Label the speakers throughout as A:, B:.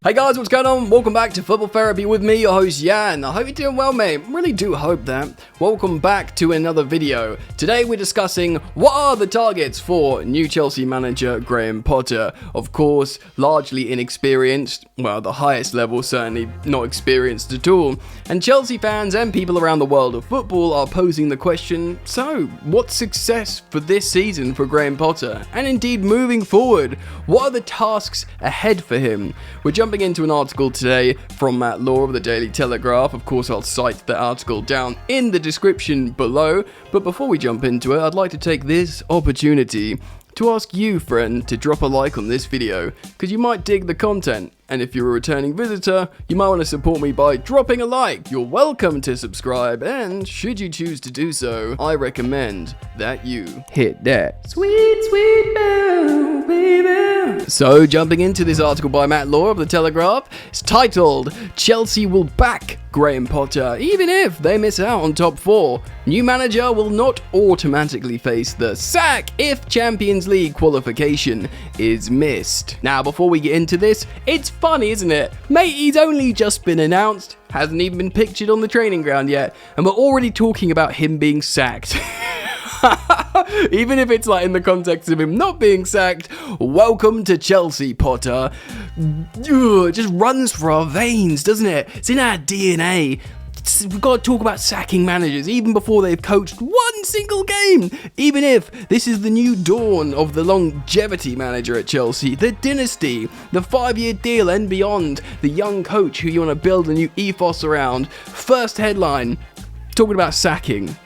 A: Hey guys, what's going on? Welcome back to Football Therapy with me, your host Jan. I hope you're doing well, mate. Really do hope that. Welcome back to another video. Today we're discussing what are the targets for new Chelsea manager Graham Potter. Of course, largely inexperienced. Well, the highest level, certainly not experienced at all. And Chelsea fans and people around the world of football are posing the question, so what's success for this season for Graham Potter? And indeed moving forward, what are the tasks ahead for him? We're jumping into an article today from Matt Law of the Daily Telegraph. Of course, I'll cite the article down in the description below. But before we jump into it, I'd like to take this opportunity to ask you, friend, to drop a like on this video, because you might dig the content. And if you're a returning visitor, you might want to support me by dropping a like. You're welcome to subscribe, and should you choose to do so, I recommend that you hit that sweet, sweet bell, baby. So, jumping into this article by Matt Law of the Telegraph, it's titled, Chelsea will back Graham Potter, even if they miss out on top 4. New manager will not automatically face the sack if Champions League qualification is missed. Now, before we get into this, it's funny, isn't it? Mate, he's only just been announced, hasn't even been pictured on the training ground yet, and we're already talking about him being sacked. Even if it's like in the context of him not being sacked, welcome to Chelsea, Potter. It just runs through our veins, doesn't it? It's in our DNA. We've got to talk about sacking managers even before they've coached one single game. Even if this is the new dawn of the longevity manager at Chelsea, the dynasty, the 5-year deal and beyond, the young coach who you want to build a new ethos around. First headline, talking about sacking.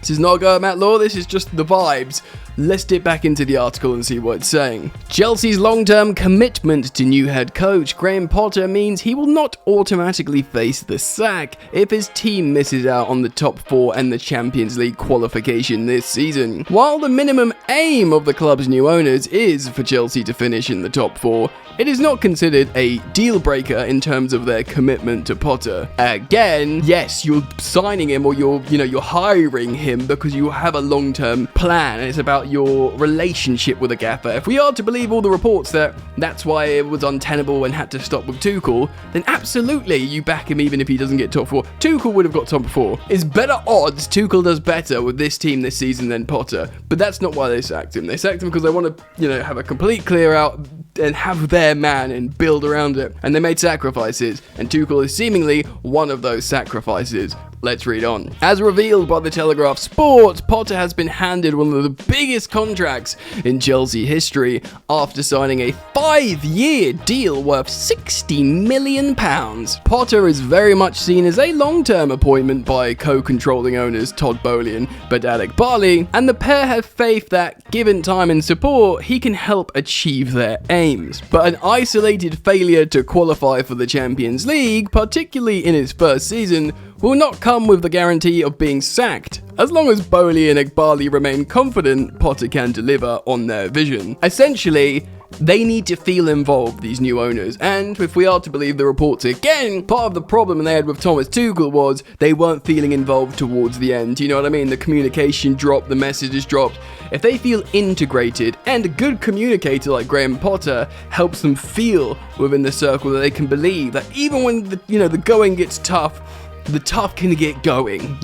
A: This is not a go at Matt Law, this is just the vibes. Let's dip back into the article and see what it's saying. Chelsea's long-term commitment to new head coach Graham Potter means he will not automatically face the sack if his team misses out on the top 4 and the Champions League qualification this season. While the minimum aim of the club's new owners is for Chelsea to finish in the top 4, it is not considered a deal breaker in terms of their commitment to Potter. Again, yes, you're signing him or you're hiring him because you have a long-term plan and it's about your relationship with a gaffer. If we are to believe all the reports that that's why it was untenable and had to stop with Tuchel, then absolutely you back him even if he doesn't get top 4. Tuchel would have got top 4. It's better odds Tuchel does better with this team this season than Potter, but that's not why they sacked him. They sacked him because they want to, have a complete clear out and have their man and build around it. And they made sacrifices, and Tuchel is seemingly one of those sacrifices. Let's read on. As revealed by the Telegraph Sports, Potter has been handed one of the biggest contracts in Chelsea history after signing a 5-year deal worth £60 million. Potter is very much seen as a long-term appointment by co-controlling owners Todd Boehly and Badalek Barley, and the pair have faith that, given time and support, he can help achieve their aims. But an isolated failure to qualify for the Champions League, particularly in his first season, will not come with the guarantee of being sacked. As long as Boehly and Egbali remain confident, Potter can deliver on their vision. Essentially, they need to feel involved, these new owners, and if we are to believe the reports again, part of the problem they had with Thomas Tuchel was they weren't feeling involved towards the end. You know what I mean? The communication dropped, the messages dropped. If they feel integrated, and a good communicator like Graham Potter helps them feel within the circle that they can believe that even when the going gets tough, the tough can get going,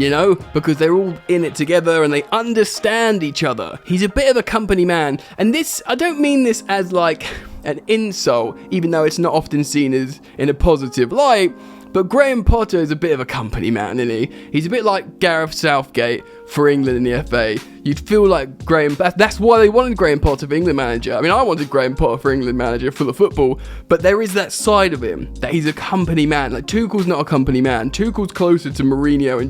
A: because they're all in it together and they understand each other. He's a bit of a company man, and this, I don't mean this as like an insult, even though it's not often seen as in a positive light, but Graham Potter is a bit of a company man, isn't he? He's a bit like Gareth Southgate for England in the FA. You'd feel like Graham, that's why they wanted Graham Potter for England manager. I mean, I wanted Graham Potter for England manager for the football, but there is that side of him, that he's a company man. Like, Tuchel's not a company man. Tuchel's closer to Mourinho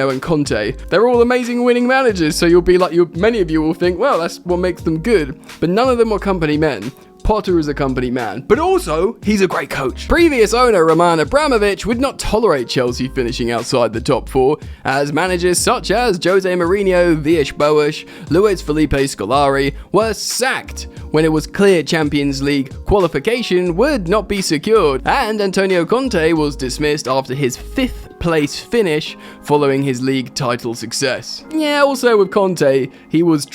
A: and Conte. They're all amazing winning managers, so you'll be like, many of you will think, well, that's what makes them good, but none of them are company men. Potter is a company man, but also, he's a great coach. Previous owner Roman Abramovich would not tolerate Chelsea finishing outside the top 4, as managers such as Jose Mourinho, Villas-Boas, Luis Felipe Scolari were sacked when it was clear Champions League qualification would not be secured, and Antonio Conte was dismissed after his 5th place finish following his league title success. Yeah, also with Conte, he was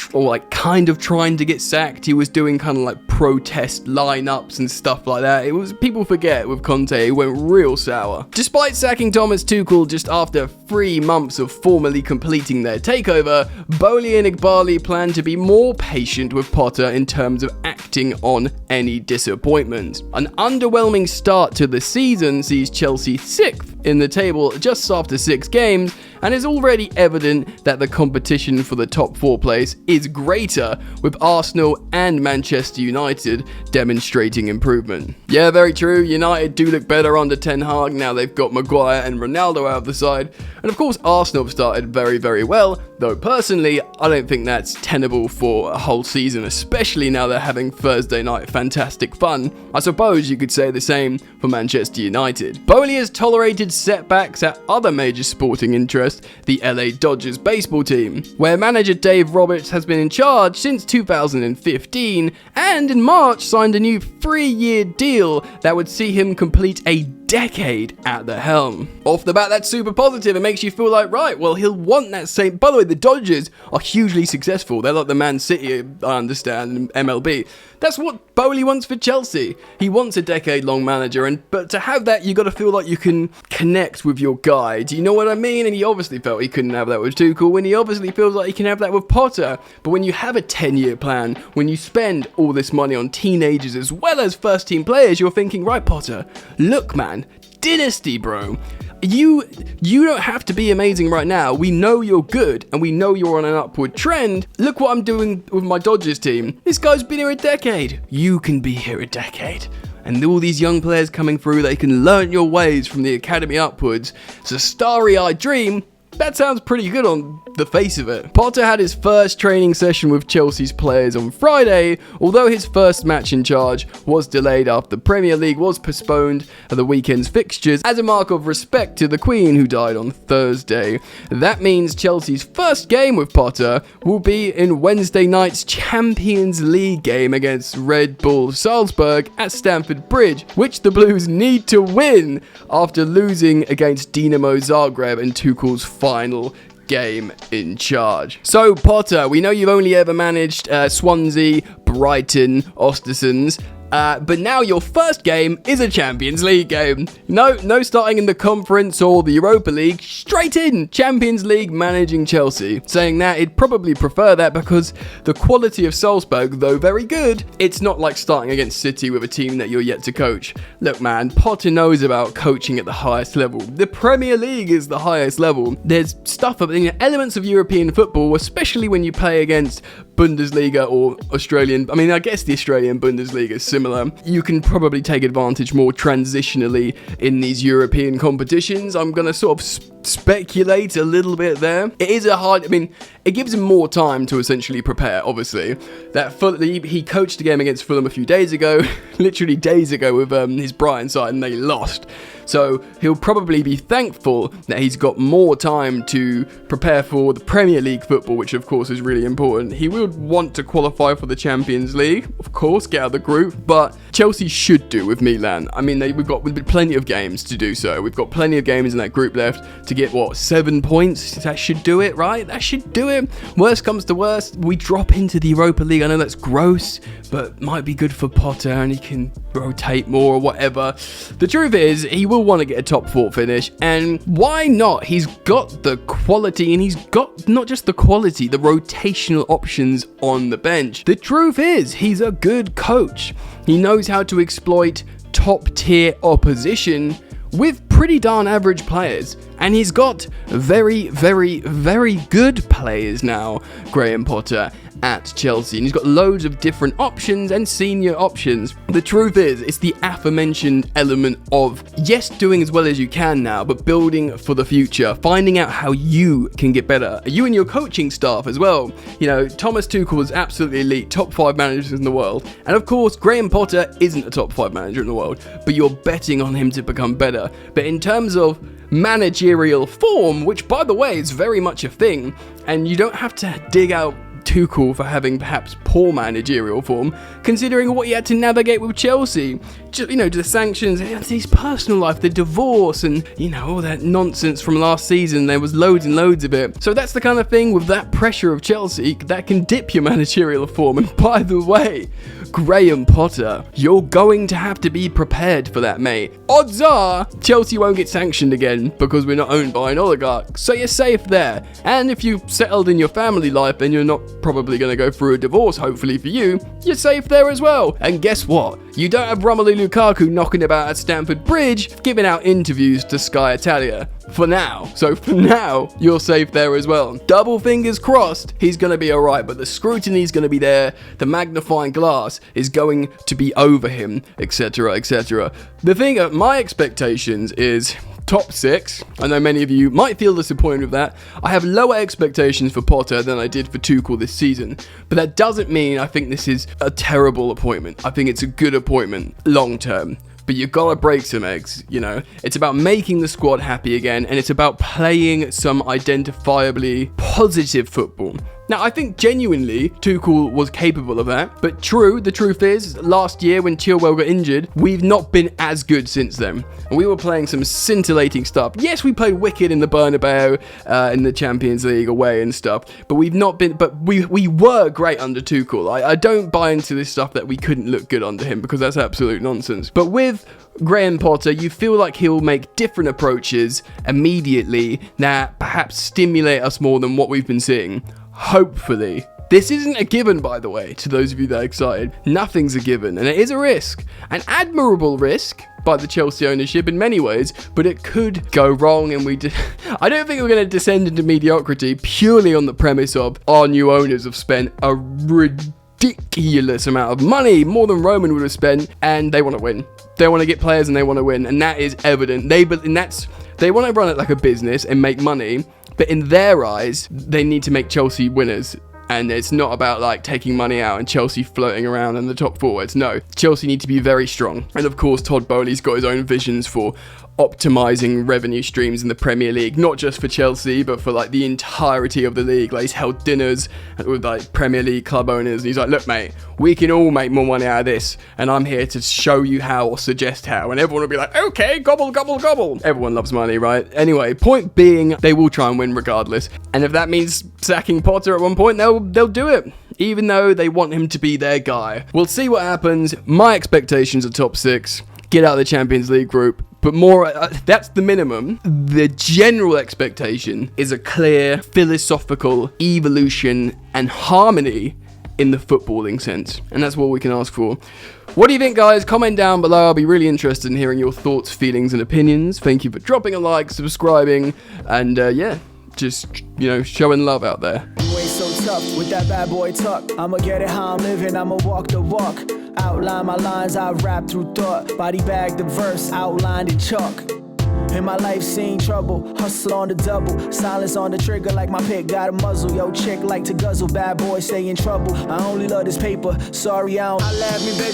A: kind of trying to get sacked. He was doing kind of like protest lineups and stuff like that. It was, people forget with Conte, it went real sour. Despite sacking Thomas Tuchel just after 3 months of formally completing their takeover, Boehly and Igbali plan to be more patient with Potter in terms of acting on any disappointment. An underwhelming start to the season sees Chelsea 6th in the table just after 6 games, and it's already evident that the competition for the top 4 place is greater, with Arsenal and Manchester United demonstrating improvement. Yeah, very true, United do look better under Ten Hag now they've got Maguire and Ronaldo out of the side, and of course Arsenal have started very, very well, though personally I don't think that's tenable for a whole season, especially now they're having Thursday night fantastic fun. I suppose you could say the same for Manchester United. Boehly has tolerated setbacks at other major sporting interests, the LA Dodgers baseball team, where manager Dave Roberts has been in charge since 2015, and in March signed a new 3-year deal that would see him complete a decade at the helm. Off the bat, that's super positive. It makes you feel like, right, well, he'll want that same. By the way, the Dodgers are hugely successful. They're like the Man City, I understand, in MLB. That's what Boehly wants for Chelsea. He wants a decade-long manager, but to have that, you got to feel like you can connect with your guy. Do you know what I mean? And he obviously felt he couldn't have that with Tuchel, and he obviously feels like he can have that with Potter. But when you have a 10-year plan, when you spend all this money on teenagers as well as first-team players, you're thinking, right, Potter, look, man, dynasty, bro. You don't have to be amazing right now. We know you're good, and we know you're on an upward trend. Look what I'm doing with my Dodgers team. This guy's been here a decade. You can be here a decade. And all these young players coming through, they can learn your ways from the academy upwards. It's a starry-eyed dream. That sounds pretty good on the face of it. Potter had his first training session with Chelsea's players on Friday, although his first match in charge was delayed after the Premier League was postponed for the weekend's fixtures as a mark of respect to the Queen, who died on Thursday. That means Chelsea's first game with Potter will be in Wednesday night's Champions League game against Red Bull Salzburg at Stamford Bridge, which the Blues need to win after losing against Dinamo Zagreb in Tuchel's final game in charge. So Potter, we know you've only ever managed Swansea, Brighton, Ostersund's, but now your first game is a Champions League game. No starting in the Conference or the Europa League, straight in Champions League managing Chelsea. Saying that, he'd probably prefer that because the quality of Salzburg, though very good, it's not like starting against City with a team that you're yet to coach. Look, man, Potter knows about coaching at the highest level. The Premier League is the highest level. There's stuff, elements of European football, especially when you play against Bundesliga or Australian. I mean, I guess the Australian Bundesliga is similar. You can probably take advantage more transitionally in these European competitions. I'm going to sort of speculate a little bit there. It is it gives him more time to essentially prepare, obviously. He coached a game against Fulham a few days ago, literally days ago, with his Brighton side, and they lost. So he'll probably be thankful that he's got more time to prepare for the Premier League football, which of course is really important. He would want to qualify for the Champions League, of course, get out of the group, but Chelsea should do with Milan. I mean, we've got plenty of games to do so. We've got plenty of games in that group left to get, 7 points? That should do it, right? That should do it. Worst comes to worst, we drop into the Europa League. I know that's gross, but might be good for Potter and he can rotate more or whatever. The truth is, he will want to get a top 4 finish, and why not? He's got the quality, and he's got not just the quality, the rotational options on the bench. The truth is, he's a good coach. He knows how to exploit top tier opposition with pretty darn average players, and he's got very, very, very good players now, Graham Potter, at Chelsea, and he's got loads of different options and senior options. The truth is, it's the aforementioned element of, yes, doing as well as you can now, but building for the future, finding out how you can get better. You and your coaching staff as well. Thomas Tuchel was absolutely elite, top 5 managers in the world, and of course, Graham Potter isn't a top 5 manager in the world, but you're betting on him to become better. But in terms of managerial form, which by the way is very much a thing, and you don't have to dig out Tuchel for having perhaps poor managerial form, considering what he had to navigate with Chelsea. You know, the sanctions, his personal life, the divorce, and, you know, all that nonsense from last season. There was loads and loads of it. So that's the kind of thing with that pressure of Chelsea that can dip your managerial form. And by the way, Graham Potter, you're going to have to be prepared for that, mate. Odds are Chelsea won't get sanctioned again because we're not owned by an oligarch, so you're safe there. And if you've settled in your family life and you're not probably going to go through a divorce, hopefully for you, you're safe there as well. And guess what? You don't have Romelu Lukaku knocking about at Stamford Bridge, giving out interviews to Sky Italia. For now. So for now, you're safe there as well. Double fingers crossed, he's going to be alright, but the scrutiny is going to be there, the magnifying glass is going to be over him, etc, etc. The thing, my expectations is top 6. I know many of you might feel disappointed with that. I have lower expectations for Potter than I did for Tuchel this season, but that doesn't mean I think this is a terrible appointment. I think it's a good appointment long term. But you've got to break some eggs, you know. It's about making the squad happy again, and it's about playing some identifiably positive football. Now, I think genuinely Tuchel was capable of that, but the truth is, last year when Chilwell got injured, we've not been as good since then. And we were playing some scintillating stuff. Yes, we played wicked in the Bernabeu, in the Champions League away and stuff, but we've not been, but we were great under Tuchel. I don't buy into this stuff that we couldn't look good under him, because that's absolute nonsense. But with Graham Potter, you feel like he'll make different approaches immediately that perhaps stimulate us more than what we've been seeing. Hopefully. This isn't a given, by the way, to those of you that are excited. Nothing's a given, and it is a risk. An admirable risk by the Chelsea ownership in many ways, but it could go wrong, and I don't think we're going to descend into mediocrity purely on the premise of our new owners have spent a ridiculous amount of money, more than Roman would have spent, and they want to win. They want to get players and they want to win, and that is evident. They want to run it like a business and make money, but in their eyes, they need to make Chelsea winners. And it's not about like taking money out and Chelsea floating around in the top forwards. No, Chelsea need to be very strong. And of course, Todd Bowley's got his own visions for optimizing revenue streams in the Premier League, not just for Chelsea, but for like the entirety of the league. Like, he's held dinners with like Premier League club owners, and he's like, look mate, we can all make more money out of this, and I'm here to show you how or suggest how. And everyone will be like, okay, gobble, gobble, gobble. Everyone loves money, right? Anyway, point being, they will try and win regardless. And if that means sacking Potter at one point, they'll do it, even though they want him to be their guy. We'll see what happens. My expectations are top 6, get out of the Champions League group. But more, that's the minimum. The general expectation is a clear philosophical evolution and harmony in the footballing sense. And that's what we can ask for. What do you think, guys? Comment down below. I'll be really interested in hearing your thoughts, feelings, and opinions. Thank you for dropping a like, subscribing, and yeah, just, you know, showing love out there.
B: You ain't so tough with that bad boy talk. I'ma get it how I'm living, I'ma walk the walk. Outline my lines, I rap through thought. Body bag the verse, outlined in chalk. In my life seen trouble, hustle on the double. Silence on the trigger like my pick got a muzzle. Yo, chick like to guzzle, bad boy stay in trouble. I only love this paper, sorry I don't. I laugh me, baby.